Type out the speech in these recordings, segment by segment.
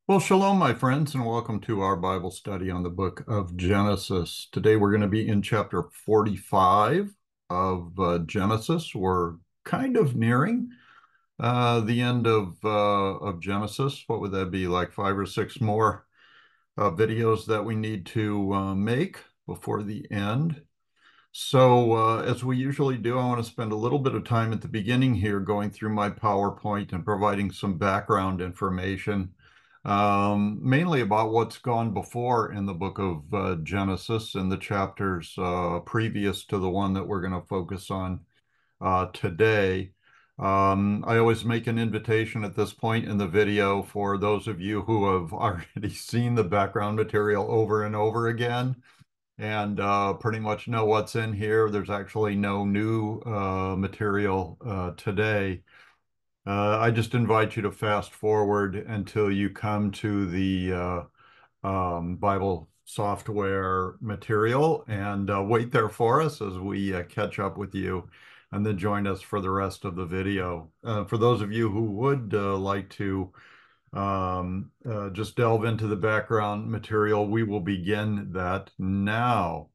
Well, shalom, my friends, and welcome to our Bible study on the book of Genesis. Today we're going to be in chapter 45 of Genesis. We're kind of nearing the end of Genesis. What would that be, like 5 or 6 more videos that we need to make before the end? So, as we usually do, I want to spend a little bit of time at the beginning here going through my PowerPoint and providing some background information, mainly about what's gone before in the book of Genesis in the chapters previous to the one that we're going to focus on today. I always make an invitation at this point in the video for those of you who have already seen the background material over and over again and pretty much know what's in here. There's actually no new material today. I just invite you to fast forward until you come to the Bible software material and wait there for us as we catch up with you and then join us for the rest of the video. For those of you who would like to just delve into the background material, we will begin that now.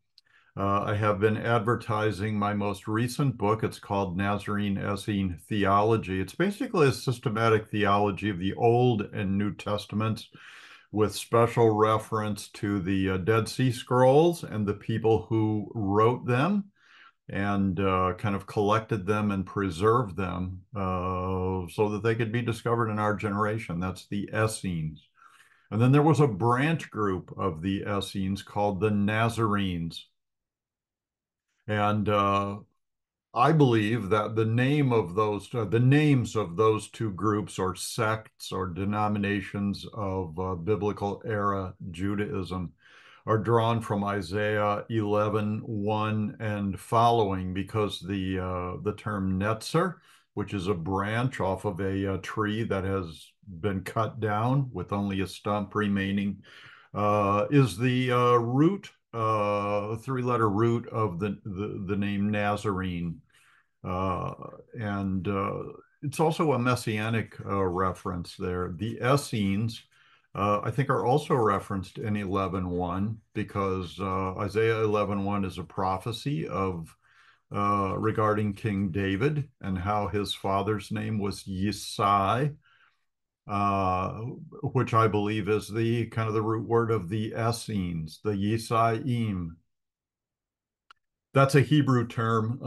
I have been advertising my most recent book. It's called Nazarene Essene Theology. It's basically a systematic theology of the Old and New Testaments with special reference to the Dead Sea Scrolls and the people who wrote them and kind of collected them and preserved them so that they could be discovered in our generation. That's the Essenes. And then there was a branch group of the Essenes called the Nazarenes. And I believe that the names of those two groups or sects or denominations of biblical era Judaism are drawn from Isaiah 11:1 and following, because the term netzer, which is a branch off of a tree that has been cut down with only a stump remaining, is the root, three-letter root of the name Nazarene. Uh, and it's also a messianic reference there. The Essenes, I think, are also referenced in 11:1 because Isaiah 11:1 is a prophecy of regarding King David and how his father's name was Yisai, uh, which I believe is the kind of the root word of the Essenes, the Yisaim. That's a Hebrew term.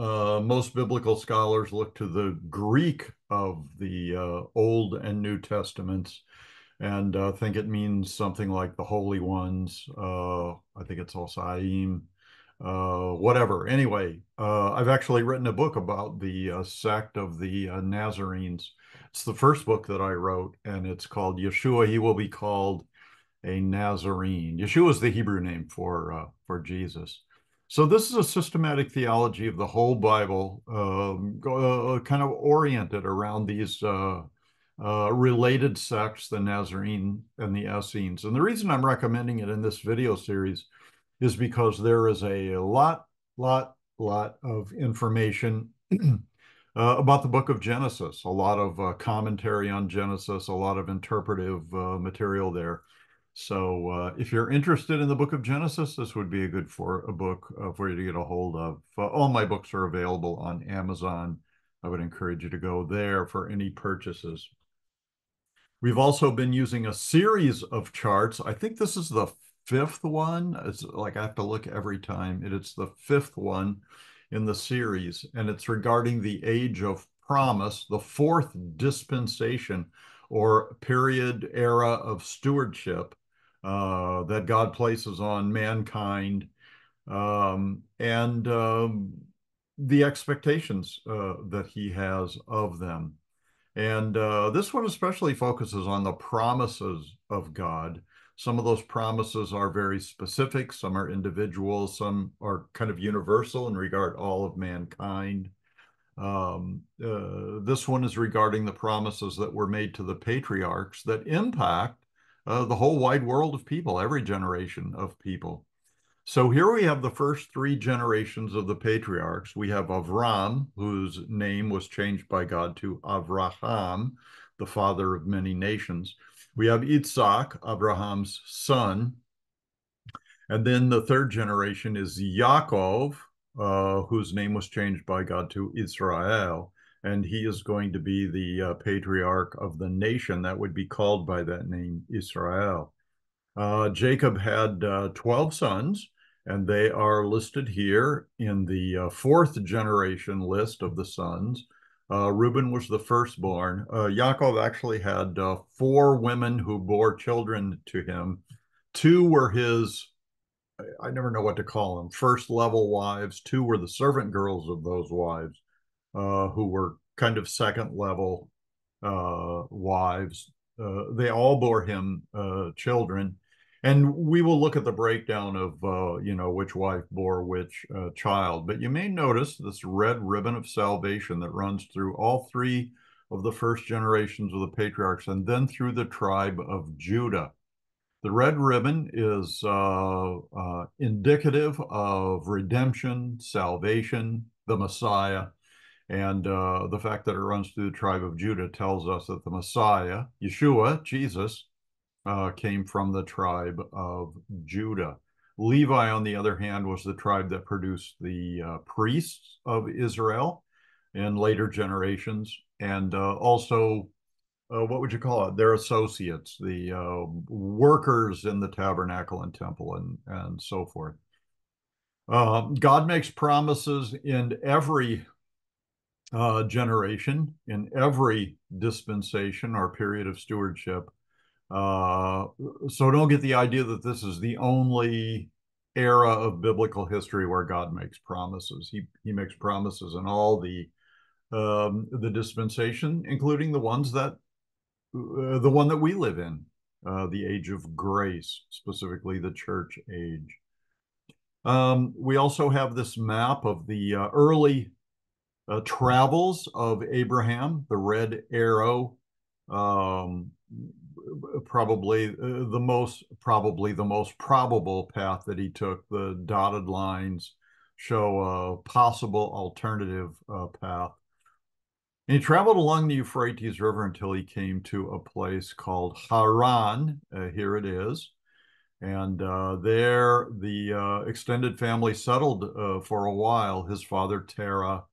Most biblical scholars look to the Greek of the Old and New Testaments and think it means something like the Holy Ones. I think it's Osaim, whatever. Anyway, I've actually written a book about the sect of the Nazarenes. It's the first book that I wrote, and it's called Yeshua, He Will Be Called a Nazarene. Yeshua is the Hebrew name for Jesus. So this is a systematic theology of the whole Bible, kind of oriented around these related sects, the Nazarene and the Essenes. And the reason I'm recommending it in this video series is because there is a lot of information about the book of Genesis, a lot of commentary on Genesis, a lot of interpretive material there. So if you're interested in the book of Genesis, this would be a good book for you to get a hold of. All my books are available on Amazon. I would encourage you to go there for any purchases. We've also been using a series of charts. I think this is the fifth one. It's like I have to look every time. It's the fifth one in the series, and it's regarding the age of promise, the fourth dispensation or period era of stewardship that God places on mankind, and the expectations that he has of them. And this one especially focuses on the promises of God. Some of those promises are very specific, some are individual, some are kind of universal and regard all of mankind. This one is regarding the promises that were made to the patriarchs that impact the whole wide world of people, every generation of people. So here we have the first three generations of the patriarchs. We have Avram, whose name was changed by God to Avraham, the father of many nations. We have Yitzhak, Abraham's son. And then the third generation is Yaakov, whose name was changed by God to Israel. And he is going to be the patriarch of the nation that would be called by that name, Israel. Jacob had 12 sons, and they are listed here in the fourth generation list of the sons. Reuben was the firstborn. Yaakov actually had four women who bore children to him. Two were his, I never know what to call them, first level wives. Two were the servant girls of those wives, who were kind of second level wives. They all bore him children. And we will look at the breakdown of, which wife bore which child. But you may notice this red ribbon of salvation that runs through all three of the first generations of the patriarchs and then through the tribe of Judah. The red ribbon is indicative of redemption, salvation, the Messiah. And the fact that it runs through the tribe of Judah tells us that the Messiah, Yeshua, Jesus, came from the tribe of Judah. Levi, on the other hand, was the tribe that produced the priests of Israel in later generations, and also, what would you call it? Their associates, the workers in the tabernacle and temple, and so forth. God makes promises in every generation, in every dispensation or period of stewardship. So don't get the idea that this is the only era of biblical history where God makes promises. He makes promises in all the dispensation, including the ones that the one that we live in, the age of grace, specifically the church age. We also have this map of the early travels of Abraham, the red arrow, probably the most probable path that he took. The dotted lines show a possible alternative path. And he traveled along the Euphrates River until he came to a place called Haran. Here it is. And there the extended family settled for a while. His father, Terah,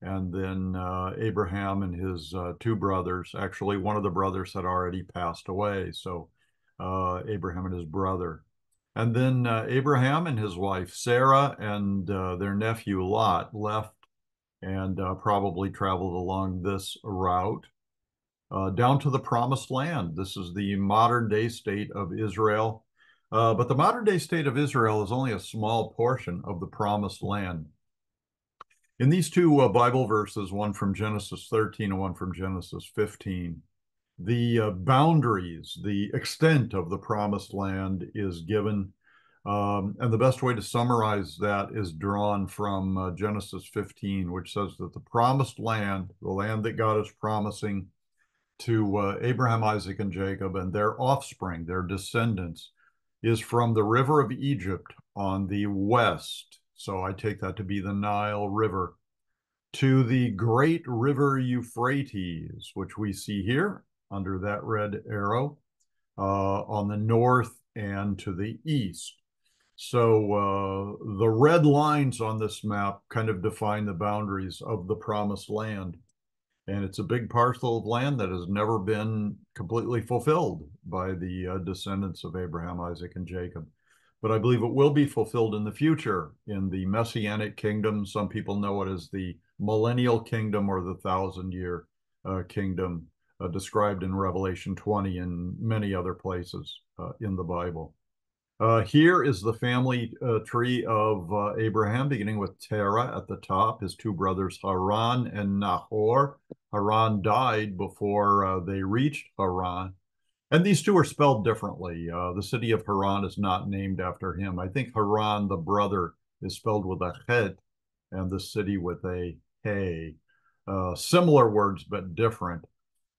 and then Abraham and his two brothers. Actually, one of the brothers had already passed away, so Abraham and his brother. And then Abraham and his wife, Sarah, and their nephew, Lot, left and probably traveled along this route down to the Promised Land. This is the modern day state of Israel. But the modern day state of Israel is only a small portion of the Promised Land. In these two Bible verses, one from Genesis 13 and one from Genesis 15, the boundaries, the extent of the Promised Land is given. And the best way to summarize that is drawn from Genesis 15, which says that the Promised Land, the land that God is promising to Abraham, Isaac, and Jacob and their offspring, their descendants, is from the river of Egypt on the west. So I take that to be the Nile River, to the great river Euphrates, which we see here under that red arrow, on the north and to the east. So the red lines on this map kind of define the boundaries of the Promised Land. And it's a big parcel of land that has never been completely fulfilled by the descendants of Abraham, Isaac, and Jacob. But I believe it will be fulfilled in the future in the Messianic kingdom. Some people know it as the millennial kingdom or the 1,000-year kingdom, described in Revelation 20 and many other places in the Bible. Here is the family tree of Abraham, beginning with Terah at the top, his two brothers Haran and Nahor. Haran died before they reached Haran. And these two are spelled differently. The city of Haran is not named after him. I think Haran, the brother, is spelled with a chet, and the city with a hey. Similar words, but different.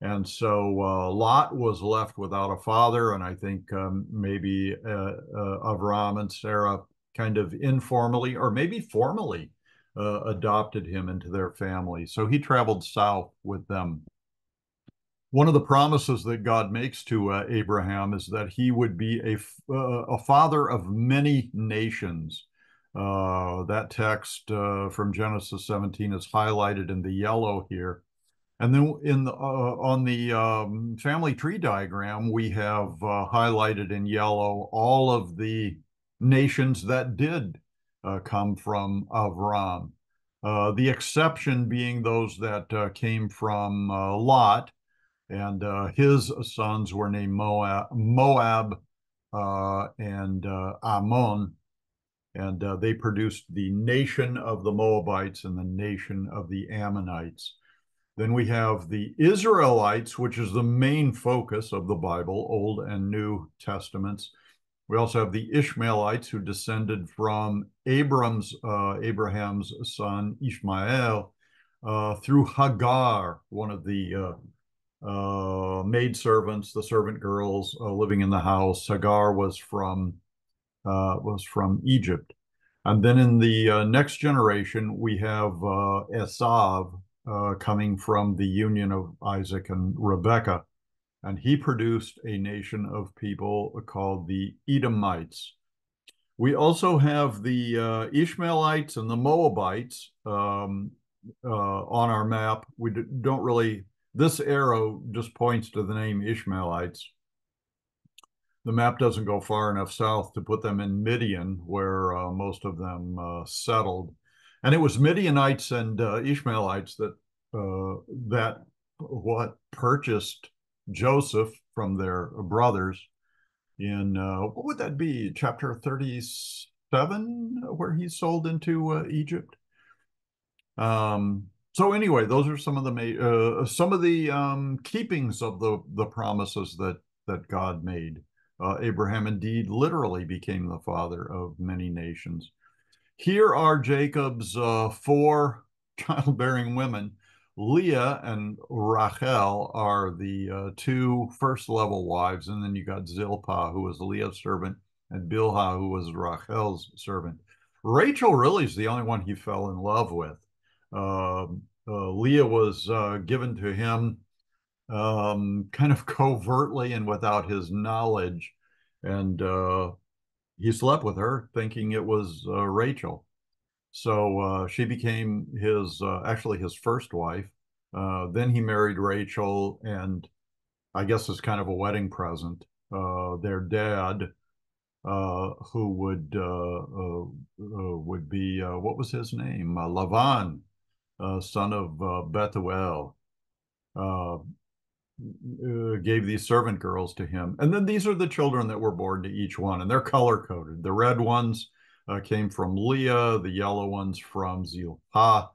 And so Lot was left without a father, and I think maybe Avram and Sarah kind of informally or maybe formally adopted him into their family. So he traveled south with them. One of the promises that God makes to Abraham is that he would be a father of many nations. That text from Genesis 17 is highlighted in the yellow here. And then on the family tree diagram, we have highlighted in yellow all of the nations that did come from Avram. The exception being those that came from Lot, and his sons were named Moab and Ammon, and they produced the nation of the Moabites and the nation of the Ammonites. Then we have the Israelites, which is the main focus of the Bible, Old and New Testaments. We also have the Ishmaelites, who descended from Abraham's son Ishmael through Hagar, one of the maidservants, the servant girls living in the house. Hagar was from Egypt. And then in the next generation, we have Esav coming from the union of Isaac and Rebekah. And he produced a nation of people called the Edomites. We also have the Ishmaelites and the Moabites on our map. We don't really, this arrow just points to the name Ishmaelites. The map doesn't go far enough south to put them in Midian, where most of them settled. And it was Midianites and Ishmaelites that what purchased Joseph from their brothers in what would that be, chapter 37, where he's sold into Egypt. So anyway, those are some of the keepings of the promises that God made. Abraham indeed literally became the father of many nations. Here are Jacob's four childbearing women. Leah and Rachel are the two first-level wives, and then you got Zilpah, who was Leah's servant, and Bilhah, who was Rachel's servant. Rachel really is the only one he fell in love with. Leah was given to him kind of covertly and without his knowledge, and he slept with her thinking it was Rachel. So she became actually his first wife. Then he married Rachel, and I guess as kind of a wedding present, their dad, who would be what was his name? Lavan, son of Bethuel, gave these servant girls to him. And then these are the children that were born to each one, and they're color coded. The red ones came from Leah, the yellow ones from Zilpah,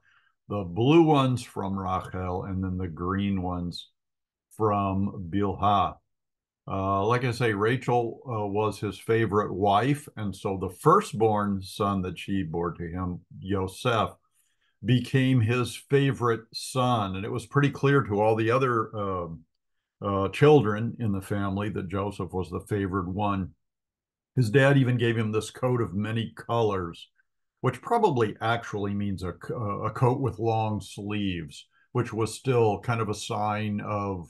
the blue ones from Rachel, and then the green ones from Bilhah. Like I say, Rachel was his favorite wife, and so the firstborn son that she bore to him, Yosef, became his favorite son. And it was pretty clear to all the other children in the family that Joseph was the favored one. His dad even gave him this coat of many colors, which probably actually means a coat with long sleeves, which was still kind of a sign of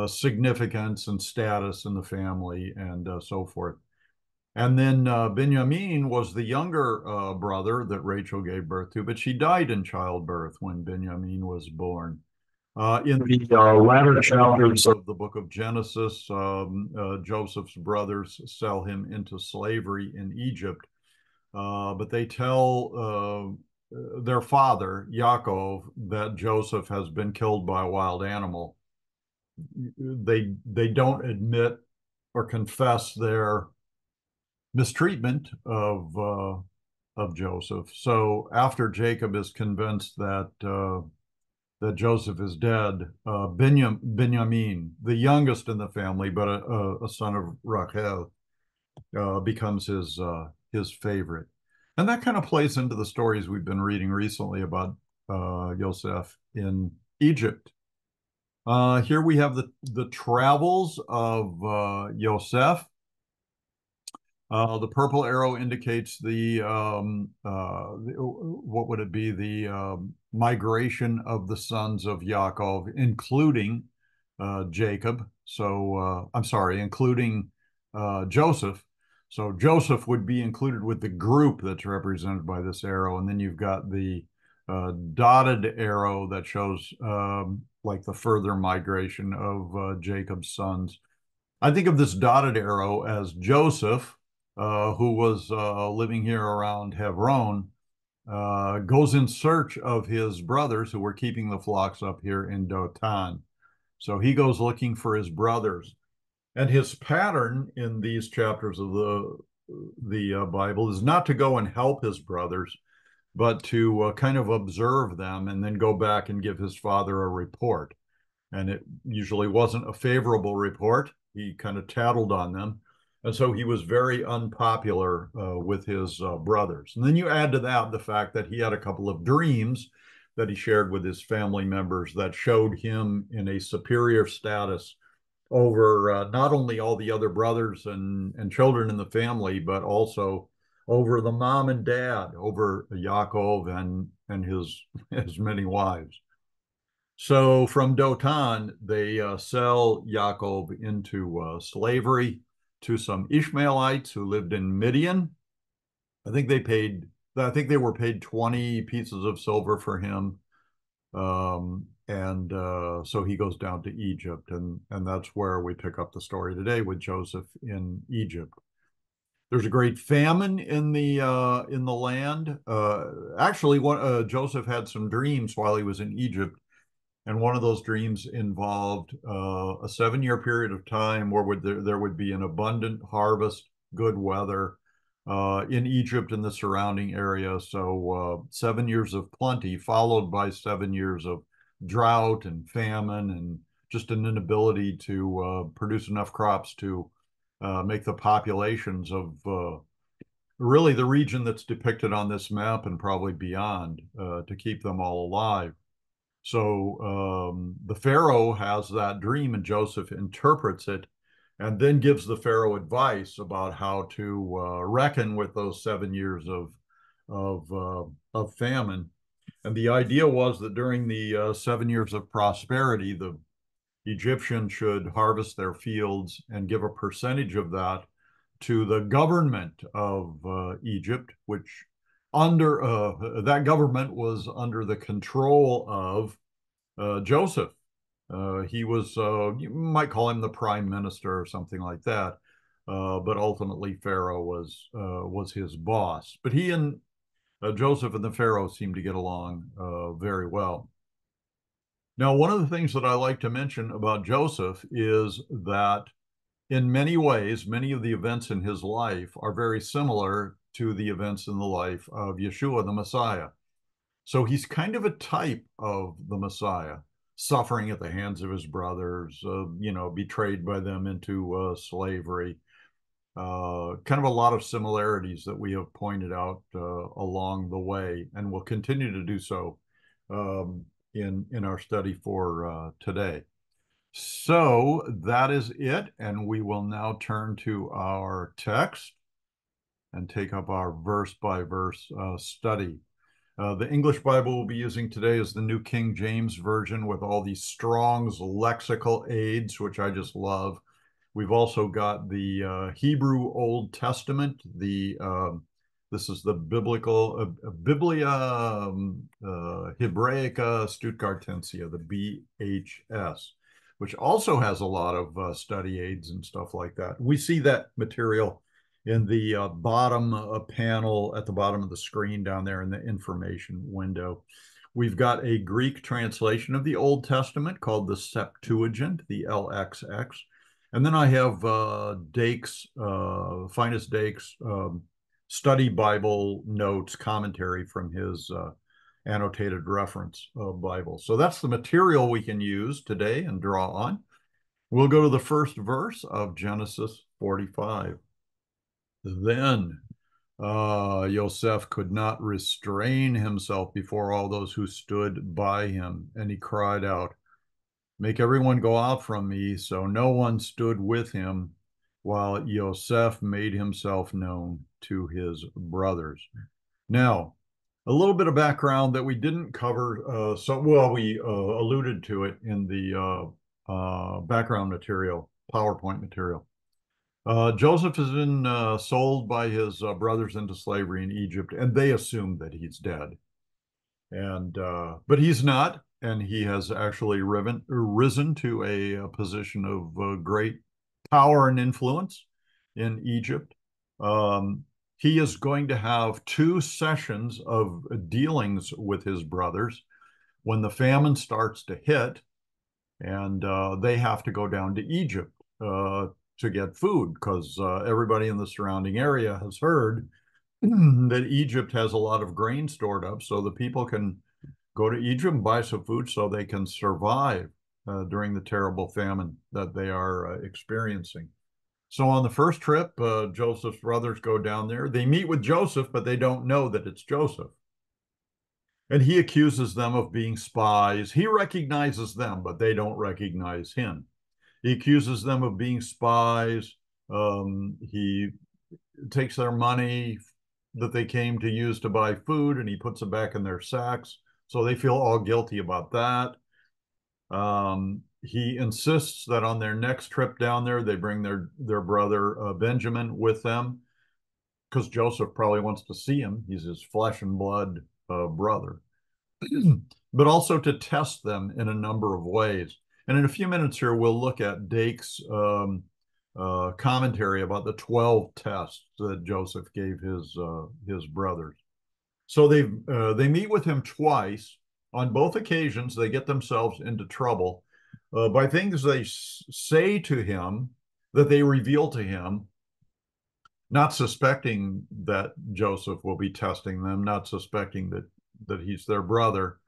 significance and status in the family and so forth. And then Benjamin was the younger brother that Rachel gave birth to, but she died in childbirth when Benjamin was born. In the latter chapters of the book of Genesis, Joseph's brothers sell him into slavery in Egypt, but they tell their father, Yaakov, that Joseph has been killed by a wild animal. They don't admit or confess their mistreatment of Joseph. So after Jacob is convinced that Joseph is dead, Benjamin, the youngest in the family, but a son of Rachel, becomes his favorite. And that kind of plays into the stories we've been reading recently about Joseph in Egypt. Here we have the travels of Joseph. The purple arrow indicates what would it be? The migration of the sons of Yaakov, including Jacob. So I'm sorry, including Joseph. So Joseph would be included with the group that's represented by this arrow, and then you've got the dotted arrow that shows like the further migration of Jacob's sons. I think of this dotted arrow as Joseph, who was living here around Hebron, goes in search of his brothers who were keeping the flocks up here in Dothan. So he goes looking for his brothers. And his pattern in these chapters of the Bible is not to go and help his brothers, but to kind of observe them and then go back and give his father a report. And it usually wasn't a favorable report. He kind of tattled on them. And so he was very unpopular with his brothers. And then you add to that the fact that he had a couple of dreams that he shared with his family members that showed him in a superior status over not only all the other brothers and children in the family, but also over the mom and dad, over Yaakov and his many wives. So from Dothan, they sell Yaakov into slavery to some Ishmaelites who lived in Midian. I think they paid. I think they were paid 20 pieces of silver for him, and so he goes down to Egypt, and that's where we pick up the story today with Joseph in Egypt. There's a great famine in the land. Actually, Joseph had some dreams while he was in Egypt, and one of those dreams involved a 7-year period of time where there would be an abundant harvest, good weather in Egypt and the surrounding area. So 7 years of plenty, followed by 7 years of drought and famine and just an inability to produce enough crops to make the populations of really the region that's depicted on this map and probably beyond to keep them all alive. So the Pharaoh has that dream, and Joseph interprets it and then gives the Pharaoh advice about how to reckon with those 7 years of famine. And the idea was that during the 7 years of prosperity, the Egyptians should harvest their fields and give a percentage of that to the government of Egypt, which under that government was under the control of Joseph. He was, you might call him the prime minister or something like that, but ultimately Pharaoh was his boss. But he and Joseph and the Pharaoh seemed to get along very well. Now, one of the things that I like to mention about Joseph is that in many ways, many of the events in his life are very similar to the events in the life of Yeshua, the Messiah. So he's kind of a type of the Messiah, suffering at the hands of his brothers, betrayed by them into slavery. Kind of a lot of similarities that we have pointed out along the way, and will continue to do so in our study for today. So that is it, and we will now turn to our text and take up our verse-by-verse study. The English Bible we'll be using today is the New King James Version with all these Strong's lexical aids, which I just love. We've also got the Hebrew Old Testament. This is the biblical Biblia Hebraica Stuttgartensia, the BHS, which also has a lot of study aids and stuff like that. We see that material in the bottom panel at the bottom of the screen down there in the information window. We've got a Greek translation of the Old Testament called the Septuagint, the LXX. And then I have Dake's, Finest Dake's study Bible notes, commentary from his annotated reference Bible. So that's the material we can use today and draw on. We'll go to the first verse of Genesis 45. Then Yosef could not restrain himself before all those who stood by him, and he cried out, "Make everyone go out from me." So no one stood with him while Yosef made himself known to his brothers. Now, a little bit of background that we didn't cover. We alluded to it in the background material, PowerPoint material. Joseph has been sold by his brothers into slavery in Egypt, and they assume that he's dead. And but he's not, and he has actually risen to a position of great power and influence in Egypt. Um, he is going to have two sessions of dealings with his brothers when the famine starts to hit, and they have to go down to Egypt to get food because everybody in the surrounding area has heard that Egypt has a lot of grain stored up, so the people can go to Egypt and buy some food so they can survive during the terrible famine that they are experiencing. So on the first trip, Joseph's brothers go down there. They meet with Joseph, but they don't know that it's Joseph. And he accuses them of being spies. He recognizes them, but they don't recognize him. He accuses them of being spies. He takes their money that they came to use to buy food and he puts it back in their sacks. So they feel all guilty about that. He insists that on their next trip down there, they bring their brother Benjamin with them because Joseph probably wants to see him. He's his flesh and blood brother, but also to test them in a number of ways. And in a few minutes here, we'll look at Dake's commentary about the 12 tests that Joseph gave his brothers. So they meet with him twice. On both occasions, they get themselves into trouble by things they say to him that they reveal to him, not suspecting that Joseph will be testing them, not suspecting that he's their brother.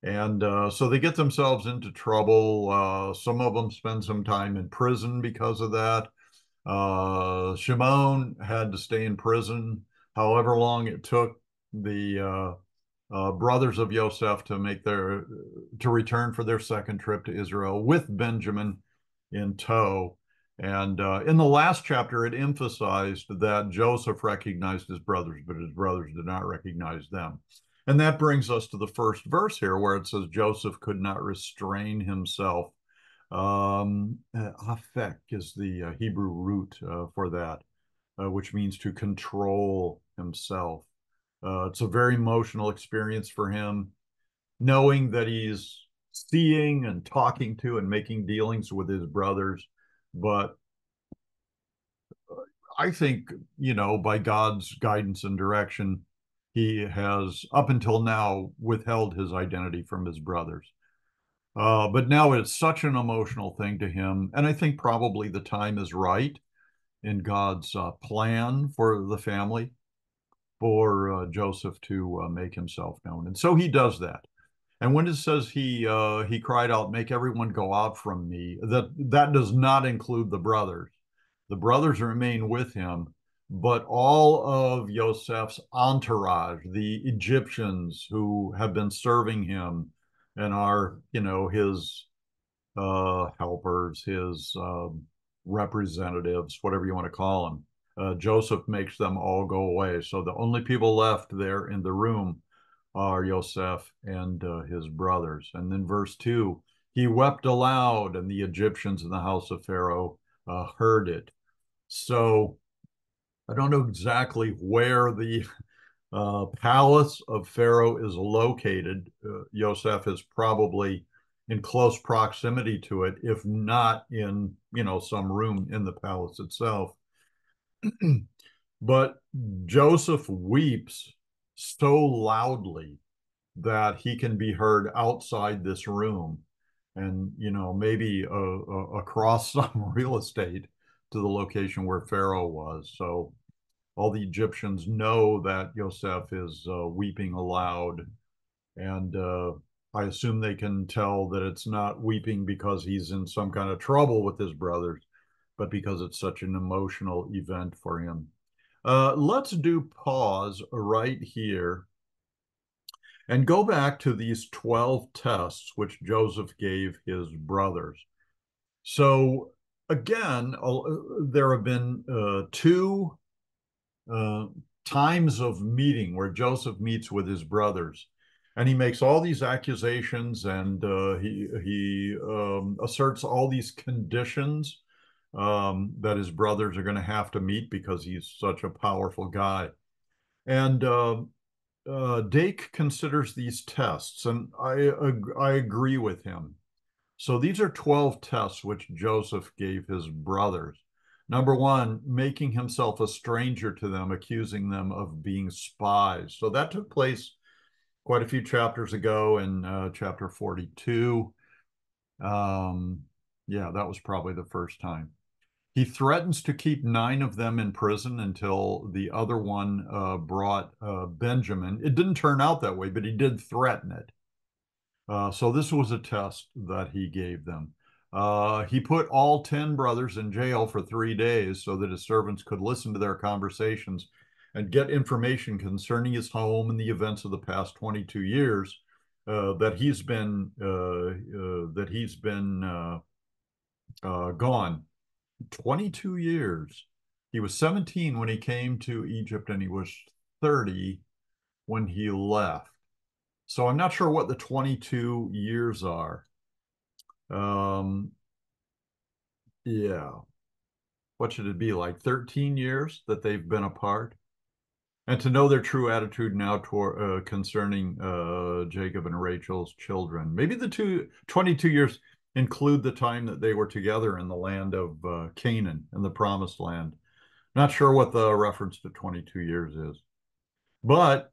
And so they get themselves into trouble. Some of them spend some time in prison because of that. Shimon had to stay in prison however long it took the brothers of Yosef to return for their second trip to Israel with Benjamin in tow. And in the last chapter, it emphasized that Joseph recognized his brothers, but his brothers did not recognize them. And that brings us to the first verse here, where it says Joseph could not restrain himself. Afek is the Hebrew root for that, which means to control himself. It's a very emotional experience for him, knowing that he's seeing and talking to and making dealings with his brothers. But I think, by God's guidance and direction, he has up until now withheld his identity from his brothers. But now it's such an emotional thing to him. And I think probably the time is right in God's plan for the family for Joseph to make himself known. And so he does that. And when it says he cried out, "Make everyone go out from me," that does not include the brothers. The brothers remain with him, but all of Joseph's entourage, the Egyptians who have been serving him and are, his helpers, his representatives, whatever you want to call them. Joseph makes them all go away. So the only people left there in the room are Joseph and his brothers. And then verse 2, he wept aloud, and the Egyptians in the house of Pharaoh heard it. So I don't know exactly where the palace of Pharaoh is located. Joseph is probably in close proximity to it, if not in, some room in the palace itself. But Joseph weeps so loudly that he can be heard outside this room and, maybe across some real estate to the location where Pharaoh was. So all the Egyptians know that Joseph is weeping aloud. And I assume they can tell that it's not weeping because he's in some kind of trouble with his brothers, but because it's such an emotional event for him. Let's do pause right here and go back to these 12 tests which Joseph gave his brothers. So again, there have been two times of meeting where Joseph meets with his brothers. And he makes all these accusations, and he asserts all these conditions that his brothers are going to have to meet because he's such a powerful guy. And Dake considers these tests, and I agree with him. So these are 12 tests which Joseph gave his brothers. Number one, making himself a stranger to them, accusing them of being spies. So that took place quite a few chapters ago in chapter 42. Yeah, that was probably the first time. He threatens to keep 9 of them in prison until the other one brought Benjamin. It didn't turn out that way, but he did threaten it. So this was a test that he gave them. He put all 10 brothers in jail for 3 days so that his servants could listen to their conversations and get information concerning his home and the events of the past 22 years that he's been gone. 22 years. He was 17 when he came to Egypt, and he was 30 when he left. So I'm not sure what the 22 years are. Um, yeah. What should it be, like 13 years that they've been apart? And to know their true attitude now toward concerning Jacob and Rachel's children. Maybe the 22 years include the time that they were together in the land of Canaan, in the promised land. Not sure what the reference to 22 years is. But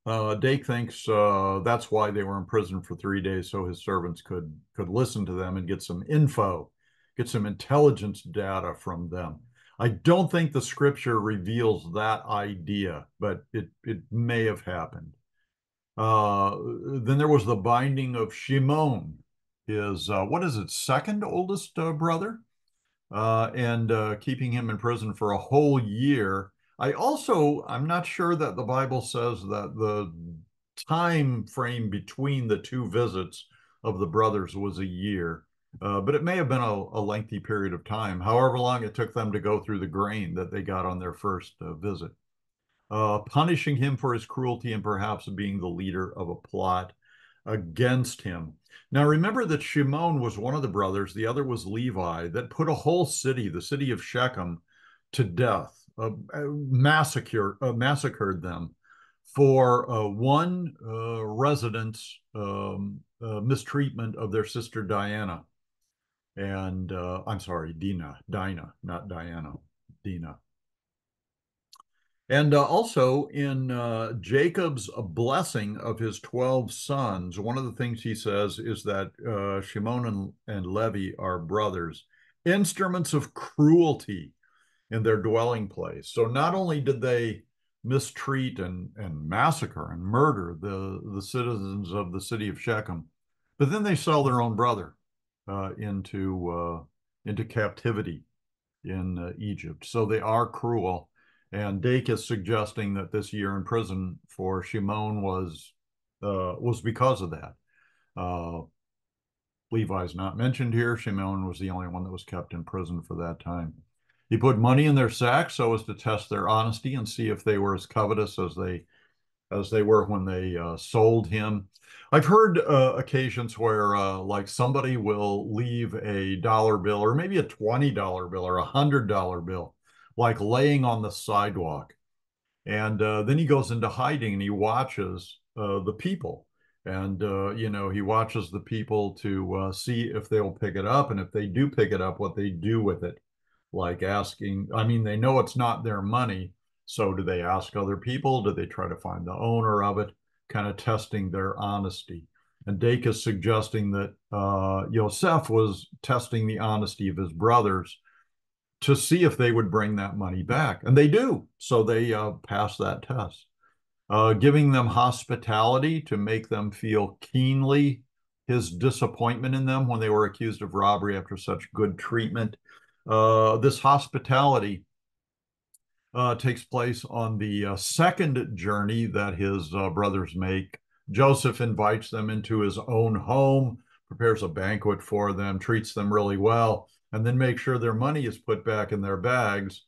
Dake thinks that's why they were in prison for 3 days, so his servants could listen to them and get some info, get some intelligence data from them. I don't think the scripture reveals that idea, but it may have happened. Then there was the binding of Shimon, his what is it, second oldest brother, and keeping him in prison for a whole year. I'm not sure that the Bible says that the time frame between the two visits of the brothers was a year, but it may have been a lengthy period of time, however long it took them to go through the grain that they got on their first visit. Punishing him for his cruelty and perhaps being the leader of a plot against him. Now, remember that Shimon was one of the brothers, the other was Levi, that put a whole city, the city of Shechem, to death, massacred them for one resident's mistreatment of their sister Diana. And I'm sorry, Dinah, not Diana, Dinah. And also in Jacob's blessing of his 12 sons, one of the things he says is that Shimon and Levi are brothers, instruments of cruelty in their dwelling place. So not only did they mistreat and massacre and murder the citizens of the city of Shechem, but then they sell their own brother into captivity in Egypt. So they are cruel. And Dake is suggesting that this year in prison for Shimon was because of that. Levi's not mentioned here. Shimon was the only one that was kept in prison for that time. He put money in their sacks so as to test their honesty and see if they were as covetous as they were when they sold him. I've heard occasions where like somebody will leave a dollar bill or maybe a $20 bill or $100 bill, like laying on the sidewalk. And then he goes into hiding and he watches the people. And, he watches the people to see if they'll pick it up. And if they do pick it up, what they do with it. Like asking, I mean, they know it's not their money. So do they ask other people? Do they try to find the owner of it? Kind of testing their honesty. And Dake is suggesting that Yosef was testing the honesty of his brothers to see if they would bring that money back. And they do. So they pass that test. Giving them hospitality to make them feel keenly his disappointment in them when they were accused of robbery after such good treatment. This hospitality takes place on the second journey that his brothers make. Joseph invites them into his own home, prepares a banquet for them, treats them really well, and then makes sure their money is put back in their bags.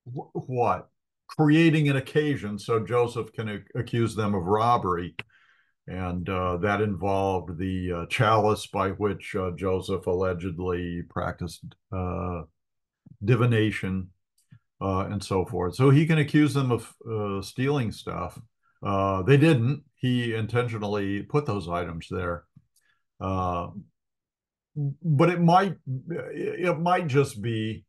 What? creating an occasion so Joseph can accuse them of robbery. And that involved the chalice by which Joseph allegedly practiced divination and so forth. So he can accuse them of stealing stuff. They didn't. He intentionally put those items there. Uh, but it might just be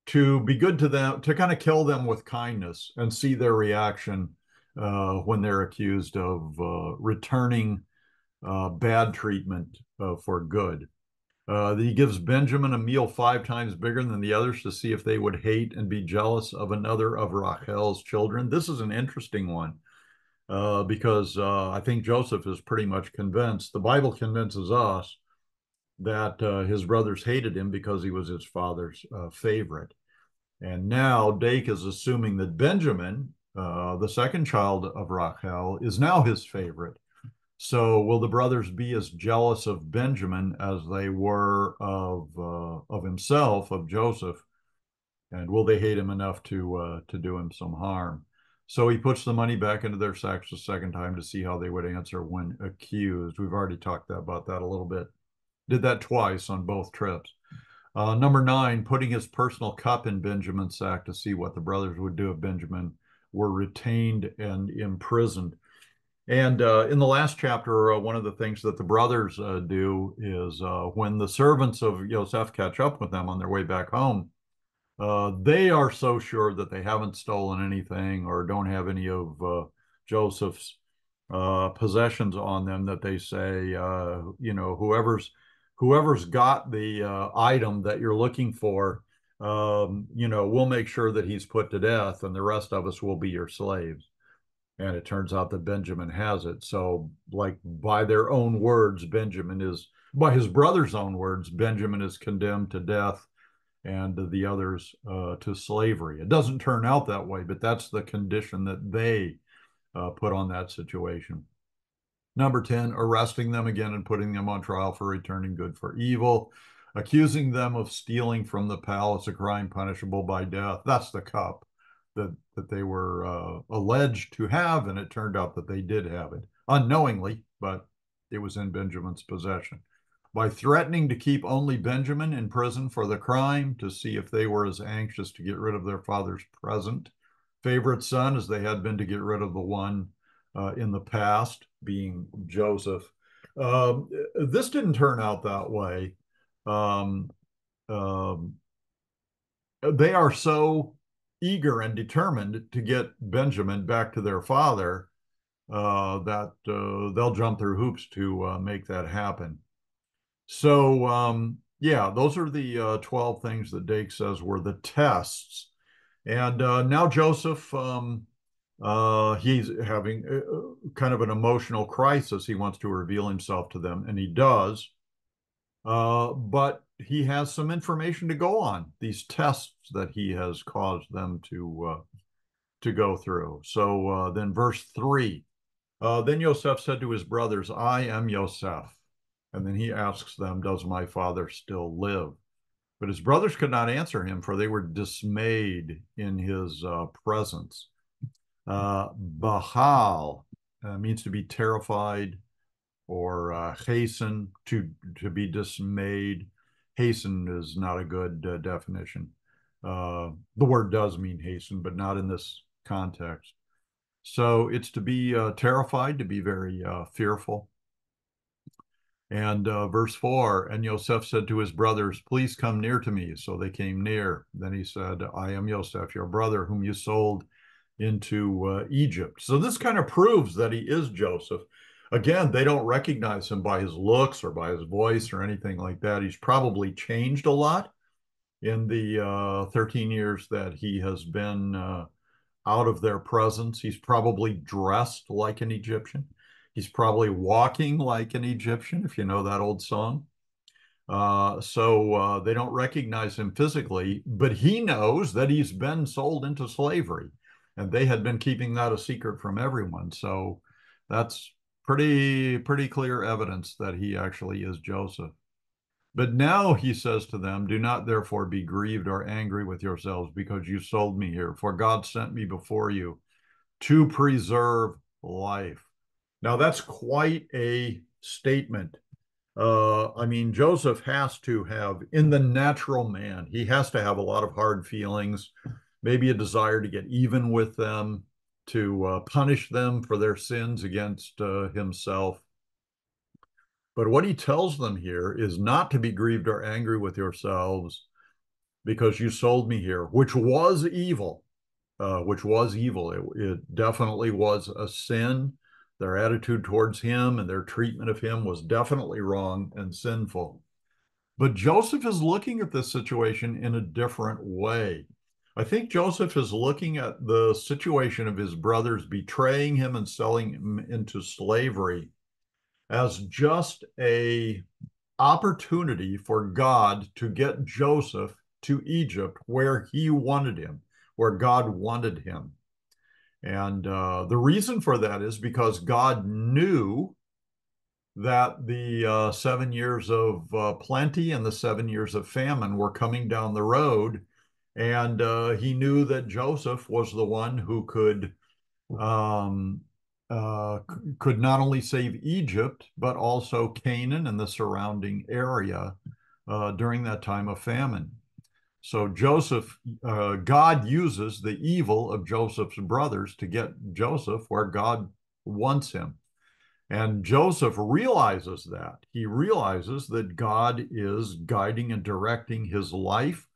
to be good to them, to kind of kill them with kindness and see their reaction when they're accused of returning bad treatment for good. He gives Benjamin a meal 5 times bigger than the others to see if they would hate and be jealous of another of Rachel's children. This is an interesting one because I think Joseph is pretty much convinced. The Bible convinces us that his brothers hated him because he was his father's favorite. And now Dake is assuming that Benjamin, the second child of Rachel, is now his favorite. So will the brothers be as jealous of Benjamin as they were of himself, of Joseph? And will they hate him enough to do him some harm? So he puts the money back into their sacks a second time to see how they would answer when accused. We've already talked about that a little bit. Did that twice on both trips. Number 9, putting his personal cup in Benjamin's sack to see what the brothers would do if Benjamin were retained and imprisoned. And in the last chapter, one of the things that the brothers do is when the servants of Yosef catch up with them on their way back home, they are so sure that they haven't stolen anything or don't have any of Joseph's possessions on them that they say, whoever's got the item that you're looking for, we'll make sure that he's put to death, and the rest of us will be your slaves. And it turns out that Benjamin has it. So, like by their own words, by his brother's own words, Benjamin is condemned to death and the others to slavery. It doesn't turn out that way, but that's the condition that they put on that situation. Number 10, arresting them again and putting them on trial for returning good for evil, accusing them of stealing from the palace, a crime punishable by death. That's the cup that they were alleged to have, and it turned out that they did have it unknowingly, but it was in Benjamin's possession. By threatening to keep only Benjamin in prison for the crime to see if they were as anxious to get rid of their father's present favorite son as they had been to get rid of the one in the past, being Joseph. This didn't turn out that way. They are so eager and determined to get Benjamin back to their father that they'll jump through hoops to make that happen. So, yeah, those are the 12 things that Dake says were the tests. And now Joseph, he's having kind of an emotional crisis. He wants to reveal himself to them, and he does. But he has some information to go on, these tests that he has caused them to go through. So then verse 3, then Yosef said to his brothers, I am Yosef. And then he asks them, does my father still live? But his brothers could not answer him, for they were dismayed in his presence. Bahal means to be terrified, or hasten, to be dismayed. Hasten is not a good definition. The word does mean hasten, but not in this context. So it's to be terrified, to be very fearful. And verse 4, and Yosef said to his brothers, please come near to me. So they came near. Then he said, I am Yosef, your brother, whom you sold into Egypt. So this kind of proves that he is Joseph. Again, they don't recognize him by his looks or by his voice or anything like that. He's probably changed a lot in the 13 years that he has been out of their presence. He's probably dressed like an Egyptian. He's probably walking like an Egyptian, if you know that old song. So they don't recognize him physically, but he knows that he's been sold into slavery, and they had been keeping that a secret from everyone. So that's pretty clear evidence that he actually is Joseph. But now he says to them, do not therefore be grieved or angry with yourselves because you sold me here, for God sent me before you to preserve life. Now, that's quite a statement. I mean, Joseph has to have, in the natural man, he has to have a lot of hard feelings, maybe a desire to get even with them, to punish them for their sins against himself. But what he tells them here is not to be grieved or angry with yourselves because you sold me here, which was evil, which was evil. It definitely was a sin. Their attitude towards him and their treatment of him was definitely wrong and sinful. But Joseph is looking at this situation in a different way. I think Joseph is looking at the situation of his brothers betraying him and selling him into slavery as just a opportunity for God to get Joseph to Egypt where he wanted him, where God wanted him. And the reason for that is because God knew that the 7 years of plenty and the 7 years of famine were coming down the road. And he knew that Joseph was the one who um, could not only save Egypt, but also Canaan and the surrounding area during that time of famine. So God uses the evil of Joseph's brothers to get Joseph where God wants him. And Joseph realizes that. He realizes that God is guiding and directing his life,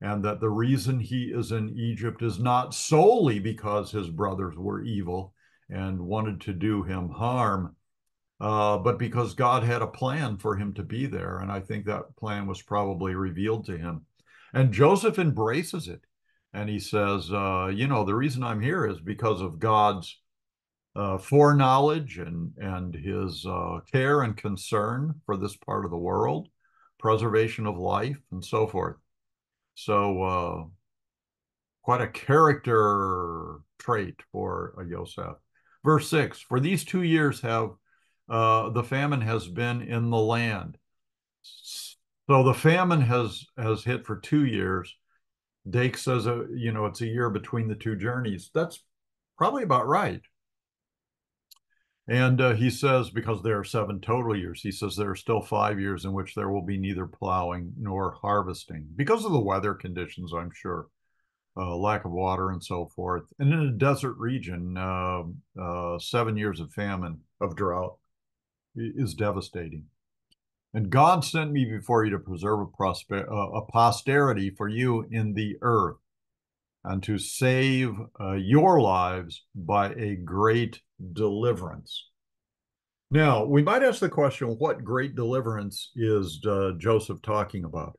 and that the reason he is in Egypt is not solely because his brothers were evil and wanted to do him harm, but because God had a plan for him to be there. And I think that plan was probably revealed to him. And Joseph embraces it. And he says, the reason I'm here is because of God's foreknowledge and his care and concern for this part of the world, preservation of life, and so forth. So, quite a character trait for Yosef. Verse 6, for these 2 years have the famine has been in the land. So the famine has hit for 2 years. Dake says, it's a year between the two journeys. That's probably about right. And he says, because there are 7 total years, he says there are still 5 years in which there will be neither plowing nor harvesting because of the weather conditions, I'm sure, lack of water and so forth. And in a desert region, 7 years of famine, of drought, is devastating. And God sent me before you to preserve a posterity for you in the earth and to save your lives by a great deliverance. Now, we might ask the question, what great deliverance is Joseph talking about?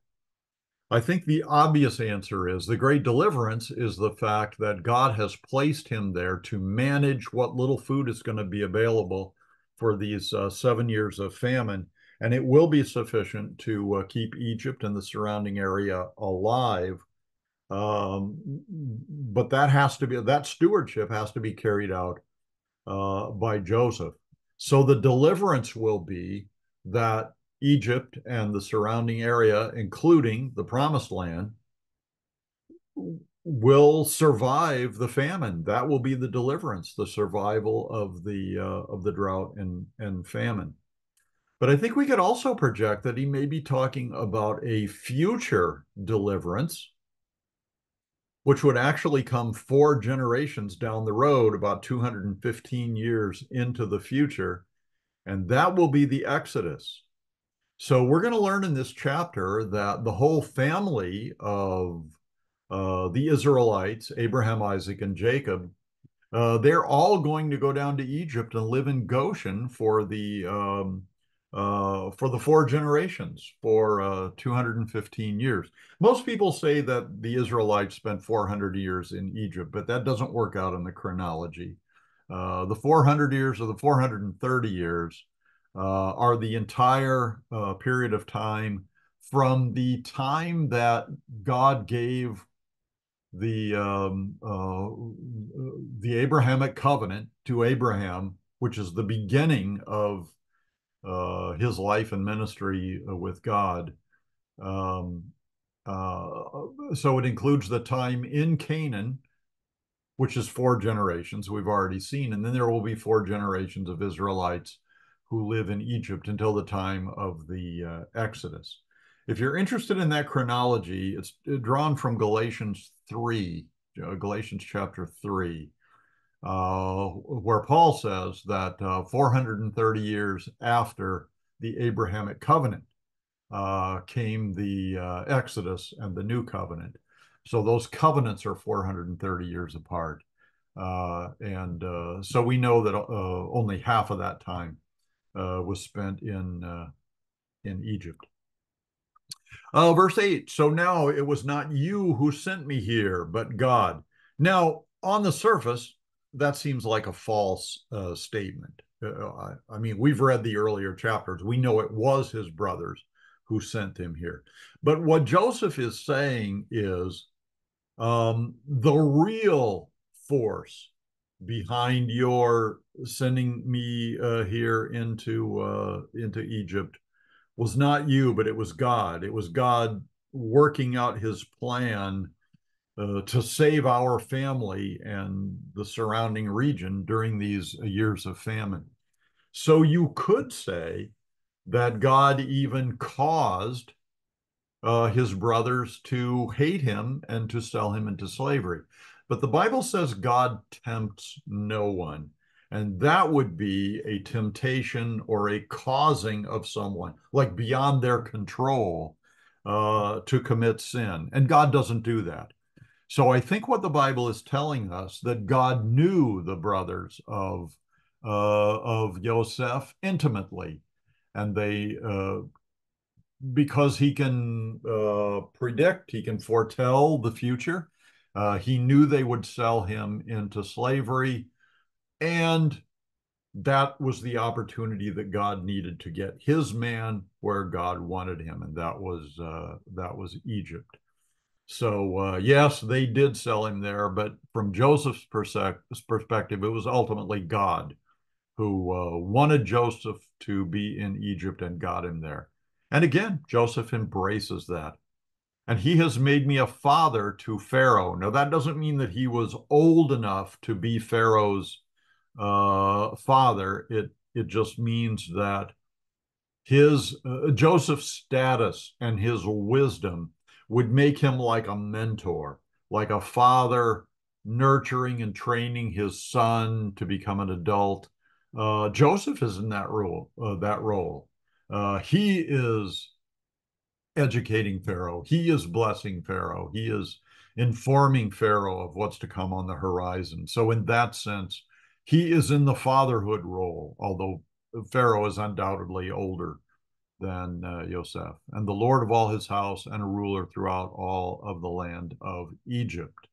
I think the obvious answer is the great deliverance is the fact that God has placed him there to manage what little food is going to be available for these 7 years of famine. And it will be sufficient to keep Egypt and the surrounding area alive. But that stewardship has to be carried out by Joseph. So the deliverance will be that Egypt and the surrounding area, including the Promised Land, will survive the famine. That will be the deliverance, the survival of the drought and famine. But I think we could also project that he may be talking about a future deliverance, which would actually come 4 generations down the road, about 215 years into the future, and that will be the Exodus. So we're going to learn in this chapter that the whole family of the Israelites, Abraham, Isaac, and Jacob, they're all going to go down to Egypt and live in Goshen for the 4 generations for 215 years. Most people say that the Israelites spent 400 years in Egypt, but that doesn't work out in the chronology. The 400 years or the 430 years are the entire period of time from the time that God gave the Abrahamic covenant to Abraham, which is the beginning of his life and ministry with God. Um, so it includes the time in Canaan, which is 4 generations we've already seen. And then there will be 4 generations of Israelites who live in Egypt until the time of the Exodus. If you're interested in that chronology, it's drawn from Galatians 3, Galatians chapter 3, where Paul says that 430 years after the Abrahamic covenant came the Exodus and the new covenant. So those covenants are 430 years apart. And so we know that only half of that time was spent in Egypt. Verse 8, so now it was not you who sent me here, but God. Now, on the surface, that seems like a false statement. I mean, we've read the earlier chapters. We know it was his brothers who sent him here. But what Joseph is saying is the real force behind your sending me here into Egypt was not you, but it was God. It was God working out his plan to save our family and the surrounding region during these years of famine. So you could say that God even caused his brothers to hate him and to sell him into slavery. But the Bible says God tempts no one. And that would be a temptation or a causing of someone, like beyond their control, to commit sin. And God doesn't do that. So I think what the Bible is telling us that God knew the brothers of Joseph intimately, and they because he can predict, he can foretell the future. He knew they would sell him into slavery, and that was the opportunity that God needed to get his man where God wanted him, and that was Egypt. So yes, they did sell him there, but from Joseph's perspective, it was ultimately God who wanted Joseph to be in Egypt and got him there. And again, Joseph embraces that. And he has made me a father to Pharaoh. Now, that doesn't mean that he was old enough to be Pharaoh's father. It just means that his Joseph's status and his wisdom would make him like a mentor, like a father nurturing and training his son to become an adult. Joseph is in that role. He is educating Pharaoh. He is blessing Pharaoh. He is informing Pharaoh of what's to come on the horizon. So, in that sense, he is in the fatherhood role, although Pharaoh is undoubtedly older than Joseph, and the Lord of all his house and a ruler throughout all of the land of Egypt.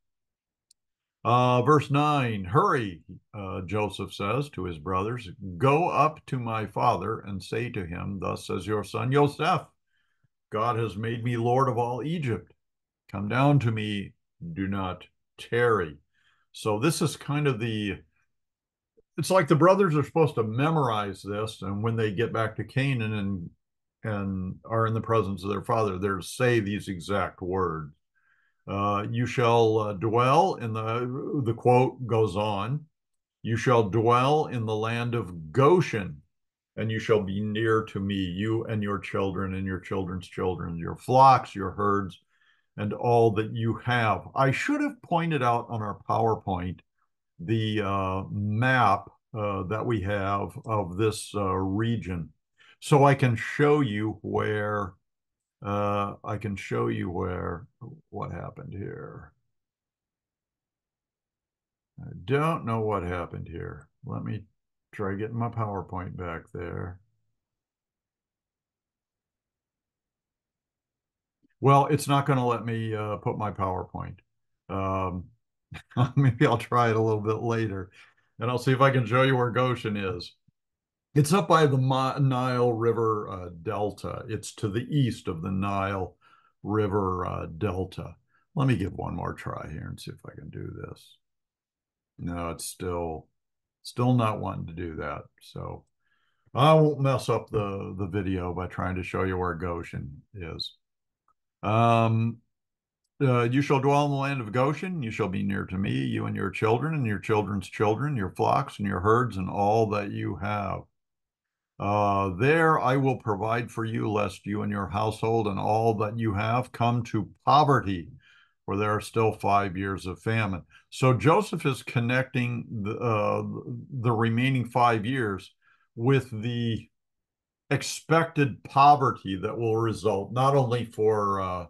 Verse 9, hurry, Joseph says to his brothers, go up to my father and say to him, thus says your son Joseph, God has made me Lord of all Egypt. Come down to me, do not tarry. So this is kind of it's like the brothers are supposed to memorize this, and when they get back to Canaan and are in the presence of their father, they're to say these exact words. You shall dwell in the quote goes on, you shall dwell in the land of Goshen, and you shall be near to me, you and your children and your children's children, your flocks, your herds, and all that you have. I should have pointed out on our PowerPoint the map that we have of this region. So I can show you where what happened here. I don't know what happened here. Let me try getting my PowerPoint back there. Well, it's not going to let me put my PowerPoint. Um, maybe I'll try it a little bit later, and I'll see if I can show you where Goshen is. It's up by the Nile River Delta. It's to the east of the Nile River Delta. Let me give one more try here and see if I can do this. No, it's still not wanting to do that. So I won't mess up the video by trying to show you where Goshen is. Um, you shall dwell in the land of Goshen. You shall be near to me, you and your children, and your children's children, your flocks and your herds, and all that you have. There I will provide for you, lest you and your household and all that you have come to poverty, for there are still 5 years of famine. So Joseph is connecting the remaining 5 years with the expected poverty that will result not only for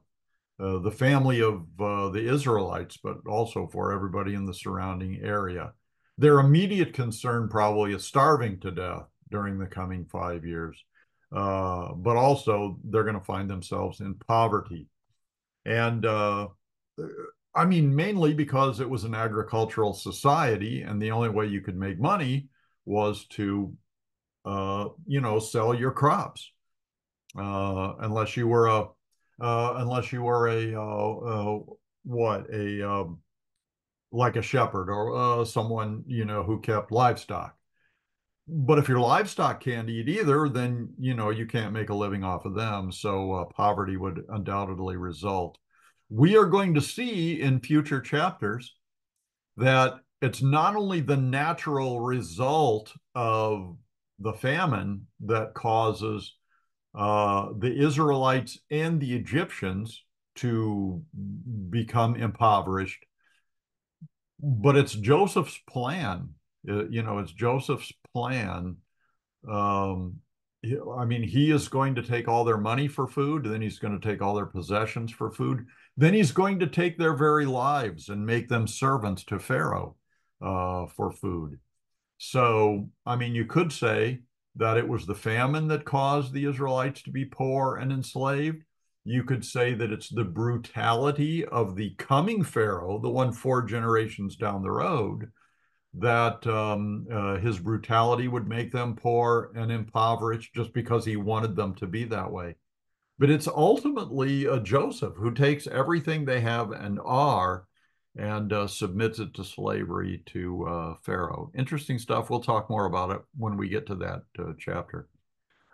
the family of the Israelites, but also for everybody in the surrounding area. Their immediate concern probably is starving to death during the coming 5 years, but also they're going to find themselves in poverty. And I mean, mainly because it was an agricultural society, and the only way you could make money was to, sell your crops, unless you were a unless you were a what a like a shepherd or someone who kept livestock. But if your livestock can't eat either, then you can't make a living off of them. So poverty would undoubtedly result. We are going to see in future chapters that it's not only the natural result of the famine that causes the Israelites and the Egyptians to become impoverished, but it's Joseph's plan. It's Joseph's plan. Um, I mean, he is going to take all their money for food, then he's going to take all their possessions for food, then he's going to take their very lives and make them servants to Pharaoh for food. So, I mean, you could say that it was the famine that caused the Israelites to be poor and enslaved. You could say that it's the brutality of the coming Pharaoh, the one 4 generations down the road, that his brutality would make them poor and impoverished just because he wanted them to be that way. But it's ultimately Joseph who takes everything they have and are and submits it to slavery to Pharaoh. Interesting stuff. We'll talk more about it when we get to that chapter.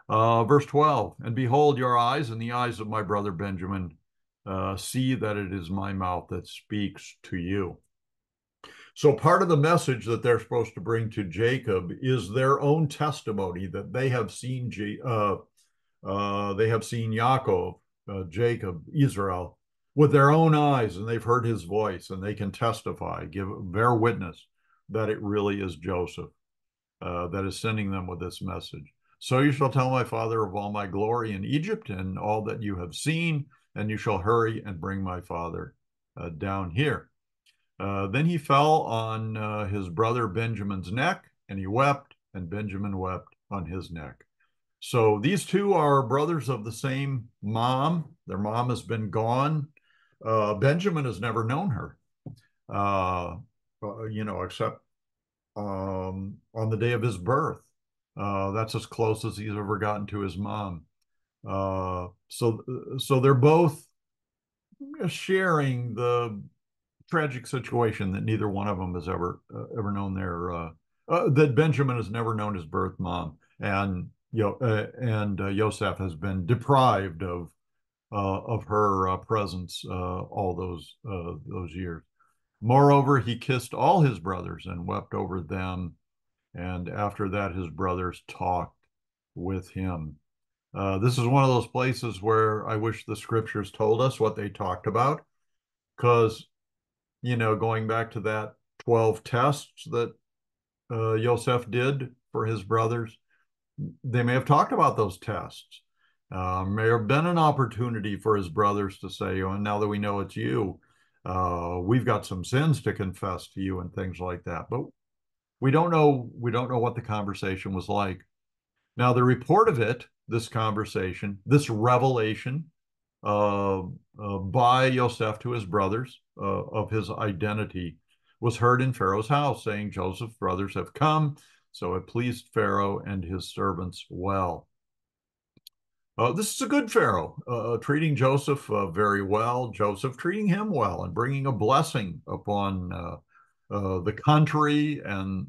Verse 12, and behold, your eyes and the eyes of my brother Benjamin see that it is my mouth that speaks to you. So part of the message that they're supposed to bring to Jacob is their own testimony that they have seen Yaakov, Jacob, Israel, with their own eyes, and they've heard his voice, and they can testify, bear witness that it really is Joseph that is sending them with this message. So you shall tell my father of all my glory in Egypt and all that you have seen, and you shall hurry and bring my father down here. Then he fell on his brother Benjamin's neck, and he wept, and Benjamin wept on his neck. So these two are brothers of the same mom. Their mom has been gone. Benjamin has never known her, except on the day of his birth. That's as close as he's ever gotten to his mom. So they're both sharing the tragic situation that neither one of them has ever known that Benjamin has never known his birth mom, and Yosef has been deprived of her presence all those years. Moreover, he kissed all his brothers and wept over them, and after that, his brothers talked with him. This is one of those places where I wish the scriptures told us what they talked about, because going back to that 12 tests that Yosef did for his brothers, they may have talked about those tests. May have been an opportunity for his brothers to say, oh, now that we know it's you, we've got some sins to confess to you and things like that. But we don't know what the conversation was like. Now, the report of it, this conversation, this revelation, by Yosef to his brothers of his identity was heard in Pharaoh's house, saying, Joseph's brothers have come. So it pleased Pharaoh and his servants well. This is a good Pharaoh, treating Joseph very well, Joseph treating him well, and bringing a blessing upon the country and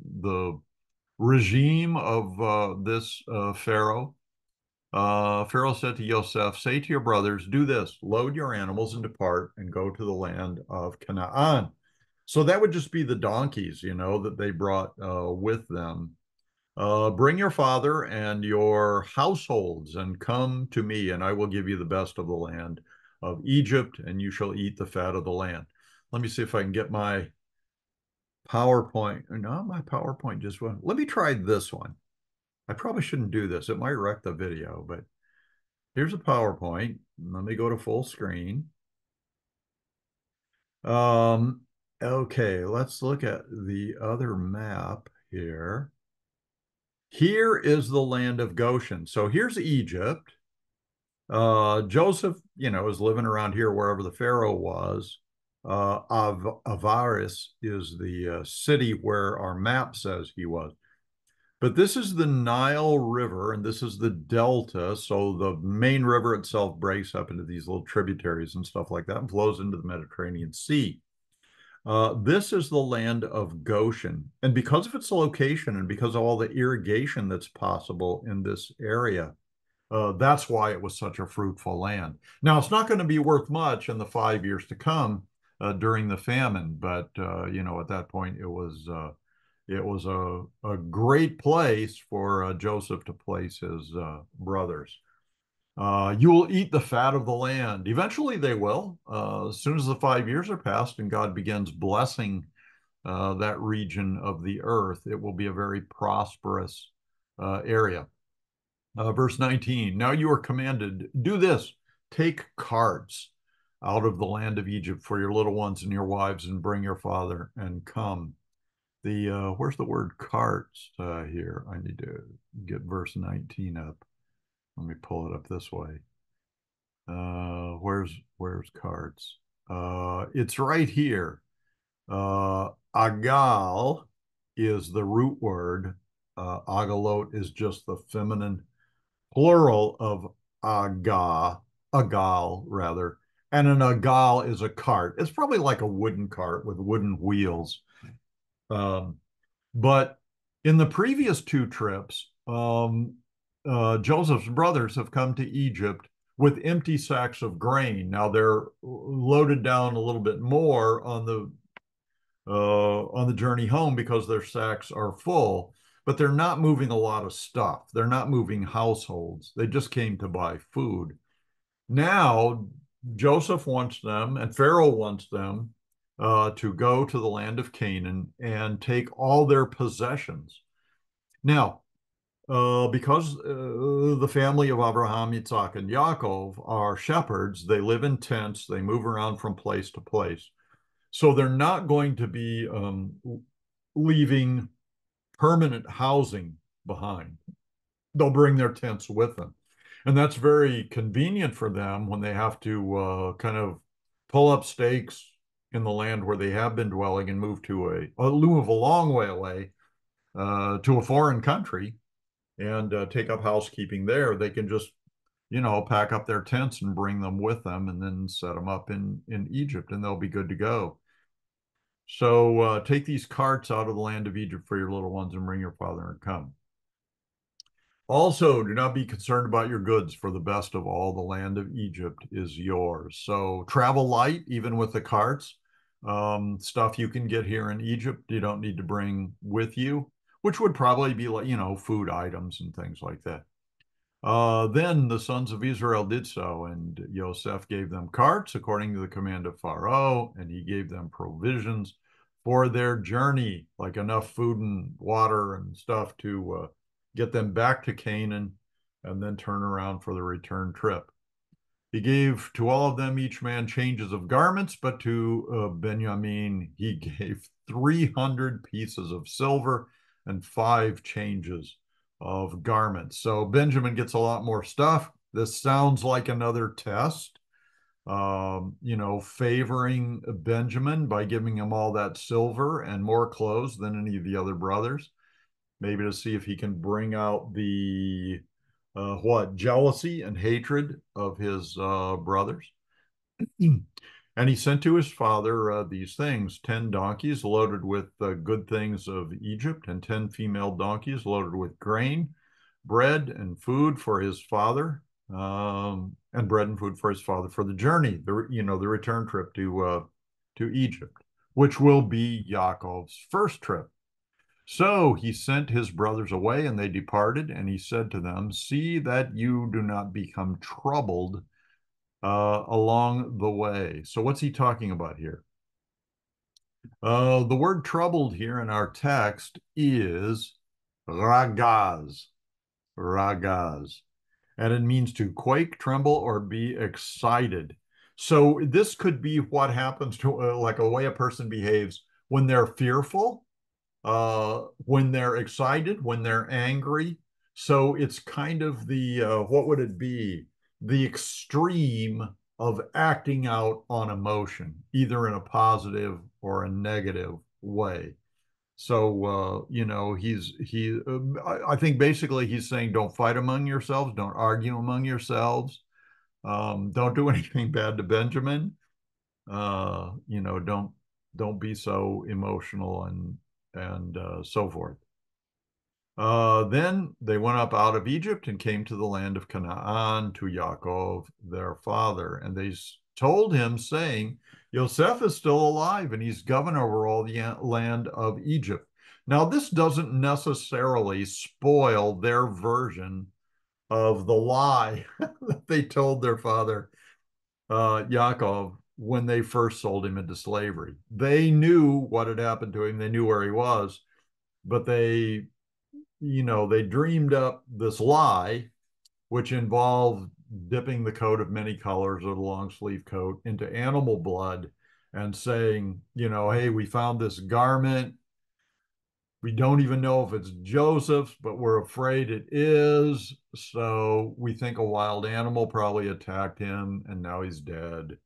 regime of this Pharaoh. Pharaoh said to Yosef, say to your brothers, do this, load your animals and depart and go to the land of Canaan. So that would just be the donkeys, that they brought with them. Bring your father and your households and come to me, and I will give you the best of the land of Egypt, and you shall eat the fat of the land. Let me see if I can get my PowerPoint. No, my PowerPoint just went. Let me try this one. I probably shouldn't do this. It might wreck the video, but here's a PowerPoint. Let me go to full screen. Um, okay, let's look at the other map here. Here is the land of Goshen. So here's Egypt. Joseph, is living around here wherever the Pharaoh was. Avaris is the city where our map says he was. But this is the Nile River, and this is the delta. So the main river itself breaks up into these little tributaries and stuff like that and flows into the Mediterranean Sea. This is the land of Goshen. And because of its location and because of all the irrigation that's possible in this area, that's why it was such a fruitful land. Now, it's not going to be worth much in the 5 years to come during the famine, but at that point, it was a great place for Joseph to place his brothers. You will eat the fat of the land. Eventually, they will. As soon as the 5 years are passed and God begins blessing that region of the earth, it will be a very prosperous area. Verse 19, now you are commanded, do this, take carts out of the land of Egypt for your little ones and your wives and bring your father and come. Where's the word carts here? I need to get verse 19 up. Let me pull it up this way. Where's carts? It's right here. Agal is the root word. Agalot is just the feminine plural of agal rather. And an agal is a cart. It's probably like a wooden cart with wooden wheels. Um, but in the previous two trips, Joseph's brothers have come to Egypt with empty sacks of grain. Now they're loaded down a little bit more on the journey home because their sacks are full, but they're not moving a lot of stuff. They're not moving households. They just came to buy food. Now Joseph wants them, and Pharaoh wants them to go to the land of Canaan and take all their possessions. Now, because the family of Abraham, Yitzhak, and Yaakov are shepherds, they live in tents, they move around from place to place. So they're not going to be leaving permanent housing behind. They'll bring their tents with them. And that's very convenient for them when they have to kind of pull up stakes in the land where they have been dwelling and move move a long way away to a foreign country and take up housekeeping there. They can just, pack up their tents and bring them with them and then set them up in Egypt and they'll be good to go. So take these carts out of the land of Egypt for your little ones and bring your father and come. Also, do not be concerned about your goods, for the best of all the land of Egypt is yours. So travel light, even with the carts. Stuff you can get here in Egypt, you don't need to bring with you, which would probably be like, food items and things like that. Then the sons of Israel did so, and Yosef gave them carts according to the command of Pharaoh, and he gave them provisions for their journey, like enough food and water and stuff to get them back to Canaan and then turn around for the return trip. He gave to all of them each man changes of garments, but to Benjamin he gave 300 pieces of silver and 5 changes of garments. So Benjamin gets a lot more stuff. This sounds like another test, favoring Benjamin by giving him all that silver and more clothes than any of the other brothers. Maybe to see if he can bring out the jealousy and hatred of his brothers. And he sent to his father these things: 10 donkeys loaded with good things of Egypt, and 10 female donkeys loaded with grain, bread and food for his father, and bread and food for his father for the journey, the return trip to Egypt, which will be Yaakov's first trip. So he sent his brothers away, and they departed, and he said to them, "See that you do not become troubled along the way." So what's he talking about here? The word troubled here in our text is ragaz, ragaz, and it means to quake, tremble, or be excited. So this could be what happens to like a way a person behaves when they're fearful, when they're excited, when they're angry. So it's kind of what would it be? The extreme of acting out on emotion, either in a positive or a negative way. So, I think basically he's saying, don't fight among yourselves, don't argue among yourselves, don't do anything bad to Benjamin. Don't be so emotional and so forth. Then they went up out of Egypt and came to the land of Canaan to Yaakov, their father. And they told him, saying, Yosef is still alive and he's governor over all the land of Egypt. Now, this doesn't necessarily spoil their version of the lie that they told their father, Yaakov, when they first sold him into slavery. They knew what had happened to him, they knew where he was, but they dreamed up this lie, which involved dipping the coat of many colors or the long sleeve coat into animal blood and saying, hey, we found this garment. We don't even know if it's Joseph's, but we're afraid it is. So we think a wild animal probably attacked him and now he's dead.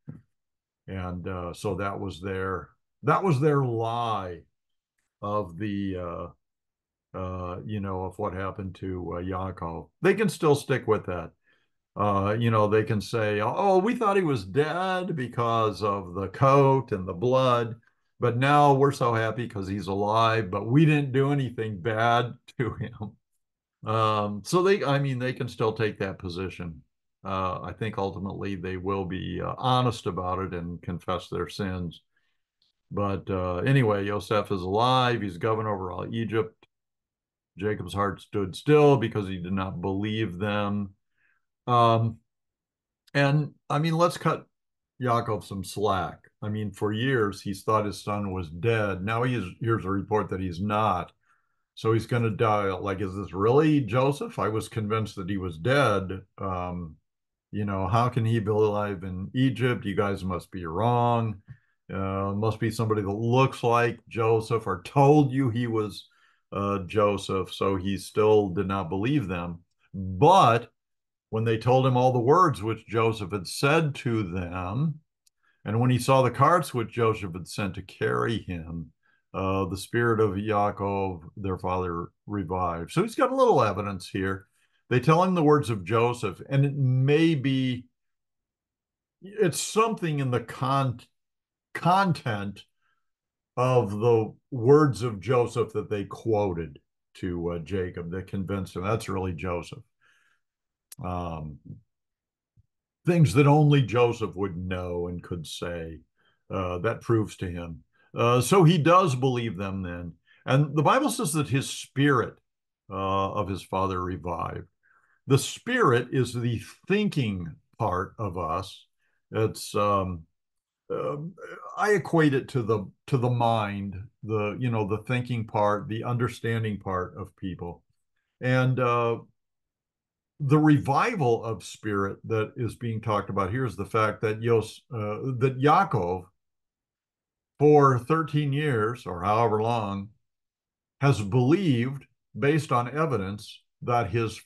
And so that was their lie of of what happened to Yaakov. They can still stick with that. They can say, oh, we thought he was dead because of the coat and the blood, but now we're so happy because he's alive, but we didn't do anything bad to him. So they can still take that position. I think ultimately they will be honest about it and confess their sins. But anyway, Yosef is alive. He's governor over all Egypt. Jacob's heart stood still because he did not believe them. Um, and I mean, let's cut Yaakov some slack. I mean, for years he's thought his son was dead. Now here's a report that he's not. So he's going to die. Like, is this really Joseph? I was convinced that he was dead. How can he be alive in Egypt? You guys must be wrong. Must be somebody that looks like Joseph or told you he was Joseph. So he still did not believe them. But when they told him all the words which Joseph had said to them, and when he saw the carts which Joseph had sent to carry him, the spirit of Yaakov, their father, revived. So he's got a little evidence here. They tell him the words of Joseph, and it's something in the content of the words of Joseph that they quoted to Jacob that convinced him that's really Joseph. Things that only Joseph would know and could say. That proves to him. So he does believe them then. And the Bible says that his spirit of his father revived. The spirit is the thinking part of us. It's I equate it to the mind, the thinking part, the understanding part of people. And the revival of spirit that is being talked about here is the fact that that Yaakov, for 13 years or however long, has believed, based on evidence, that his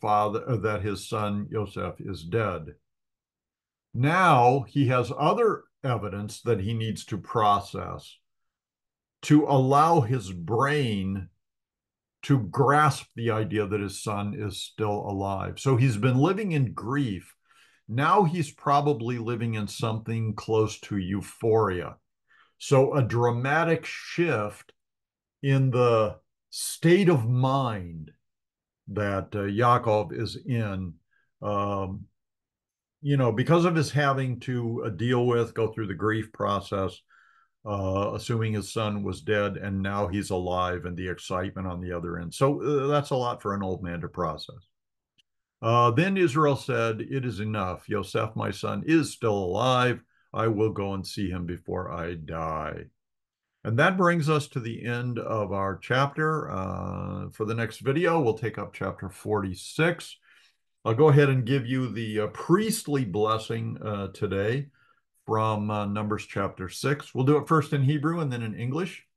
son Yosef is dead. Now he has other evidence that he needs to process to allow his brain to grasp the idea that his son is still alive. So he's been living in grief Now he's probably living in something close to euphoria. So a dramatic shift in the state of mind that Yaakov is in, um, because of his having to deal with, go through the grief process, assuming his son was dead and now he's alive, and the excitement on the other end. So that's a lot for an old man to process. Then Israel said, "It is enough. Yosef, my son, is still alive. I will go and see him before I die." And that brings us to the end of our chapter. For the next video, we'll take up chapter 46. I'll go ahead and give you the priestly blessing today from Numbers chapter 6. We'll do it first in Hebrew and then in English.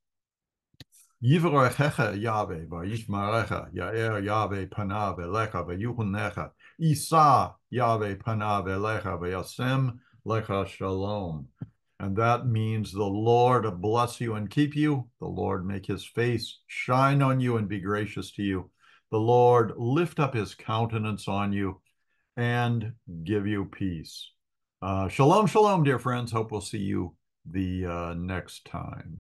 Yivrechecha Yahweh, vayishmarecha, Yair Yahweh panav elecha, vayuchunecha, Isa Yahweh panav elecha, vayasem lecha shalom. And that means the Lord bless you and keep you. The Lord make his face shine on you and be gracious to you. The Lord lift up his countenance on you and give you peace. Shalom, shalom, dear friends. Hope we'll see you the next time.